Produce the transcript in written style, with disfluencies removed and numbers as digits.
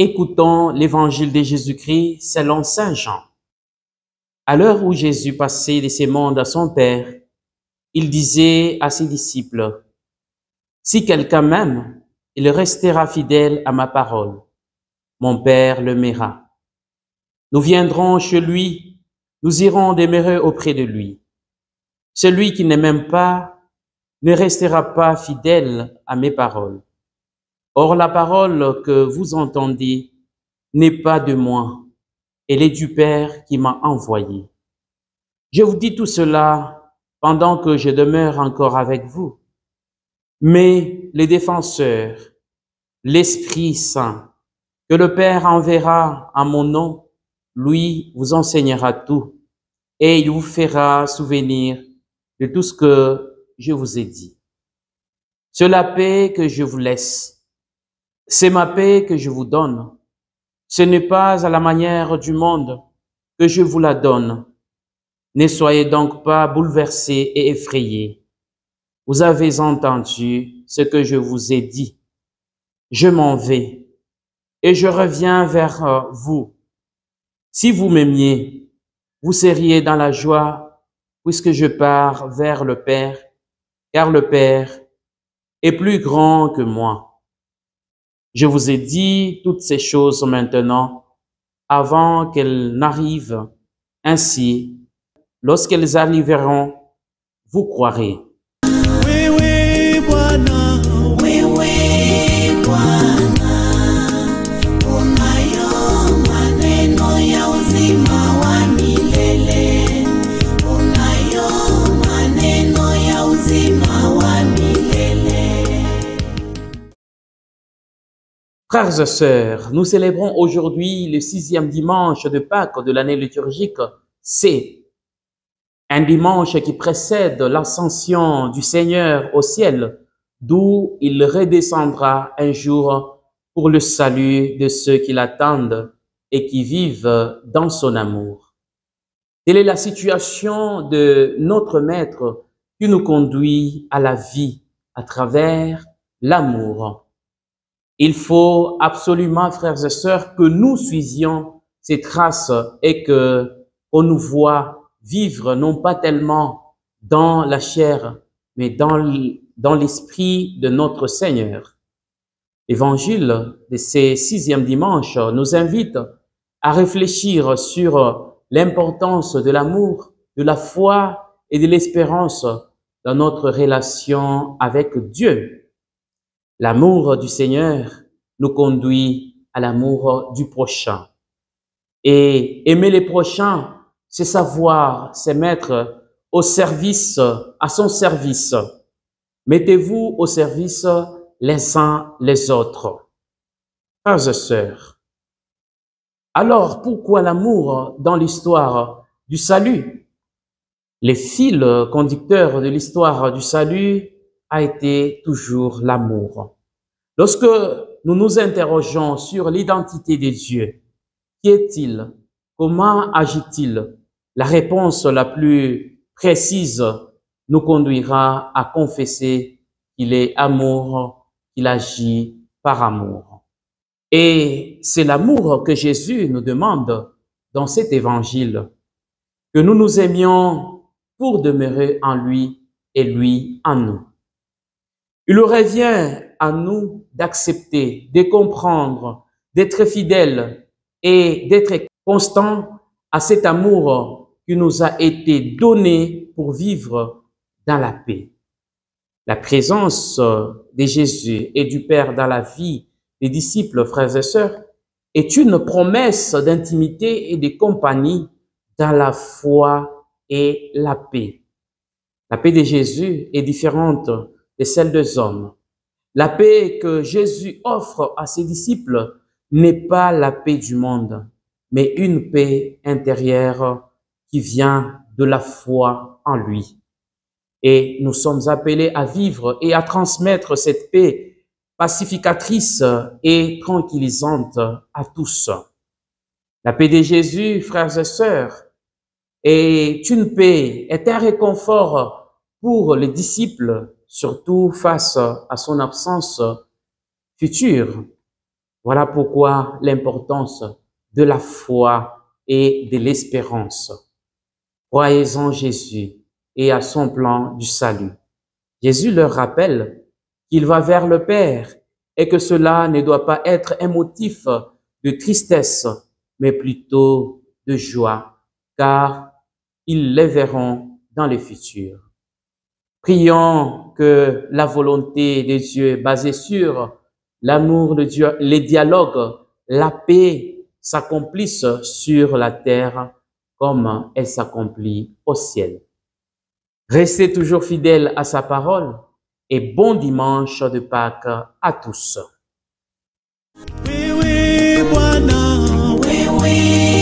Écoutons l'évangile de Jésus-Christ selon saint Jean. À l'heure où Jésus passait de ce monde à son Père, il disait à ses disciples, « Si quelqu'un m'aime, il restera fidèle à ma parole. Mon Père le m'aimera. Nous viendrons chez lui, nous irons demeurer auprès de lui. Celui qui ne m'aime pas ne restera pas fidèle à mes paroles. Or, la parole que vous entendez n'est pas de moi, elle est du Père qui m'a envoyé. Je vous dis tout cela pendant que je demeure encore avec vous. Mais le défenseur, l'Esprit Saint, que le Père enverra en mon nom, lui vous enseignera tout et il vous fera souvenir de tout ce que je vous ai dit. C'est la paix que je vous laisse. C'est ma paix que je vous donne. Ce n'est pas à la manière du monde que je vous la donne. Ne soyez donc pas bouleversés et effrayés. Vous avez entendu ce que je vous ai dit. Je m'en vais et je reviens vers vous. Si vous m'aimiez, vous seriez dans la joie puisque je pars vers le Père, car le Père est plus grand que moi. Je vous ai dit toutes ces choses maintenant avant qu'elles n'arrivent. Ainsi, lorsqu'elles arriveront, vous croirez. Wewe Bwana, unayo maneno ya uzima wa milele. Unayo maneno ya uzima wa milele. Frères et sœurs, nous célébrons aujourd'hui le 6e dimanche de Pâques de l'année liturgique C. Un dimanche qui précède l'ascension du Seigneur au ciel, d'où il redescendra un jour pour le salut de ceux qui l'attendent et qui vivent dans son amour. Telle est la situation de notre Maître qui nous conduit à la vie à travers l'amour. Il faut absolument, frères et sœurs, que nous suivions ces traces et qu'on nous voit vivre non pas tellement dans la chair, mais dans l'esprit de notre Seigneur. L'évangile de ce 6e dimanche nous invite à réfléchir sur l'importance de l'amour, de la foi et de l'espérance dans notre relation avec Dieu. L'amour du Seigneur nous conduit à l'amour du prochain. Et aimer les prochains, c'est savoir se mettre au service, à son service. Mettez-vous au service les uns les autres. Frères et sœurs, alors pourquoi l'amour dans l'histoire du salut? Le fil conducteur de l'histoire du salut a été toujours l'amour. Lorsque nous nous interrogeons sur l'identité de Dieu, qui est-il? Comment agit-il? La réponse la plus précise nous conduira à confesser qu'il est amour, qu'il agit par amour. Et c'est l'amour que Jésus nous demande dans cet évangile, que nous nous aimions pour demeurer en lui et lui en nous. Il revient à nous d'accepter, de comprendre, d'être fidèles et d'être constants à cet amour qui nous a été donné pour vivre dans la paix. La présence de Jésus et du Père dans la vie des disciples, frères et sœurs, est une promesse d'intimité et de compagnie dans la foi et la paix. La paix de Jésus est différente de celle des hommes. La paix que Jésus offre à ses disciples n'est pas la paix du monde, mais une paix intérieure qui vient de la foi en lui. Et nous sommes appelés à vivre et à transmettre cette paix pacificatrice et tranquillisante à tous. La paix de Jésus, frères et sœurs, est une paix, est un réconfort pour les disciples, surtout face à son absence future. Voilà pourquoi l'importance de la foi et de l'espérance. Croyez en Jésus et à son plan du salut. Jésus leur rappelle qu'il va vers le Père et que cela ne doit pas être un motif de tristesse, mais plutôt de joie, car ils les verront dans le futur. Prions que la volonté de Dieu basée sur l'amour de Dieu, les dialogues, la paix s'accomplissent sur la terre comme elle s'accomplit au ciel. Restez toujours fidèles à sa parole et bon dimanche de Pâques à tous. Wewe Bwana, wewe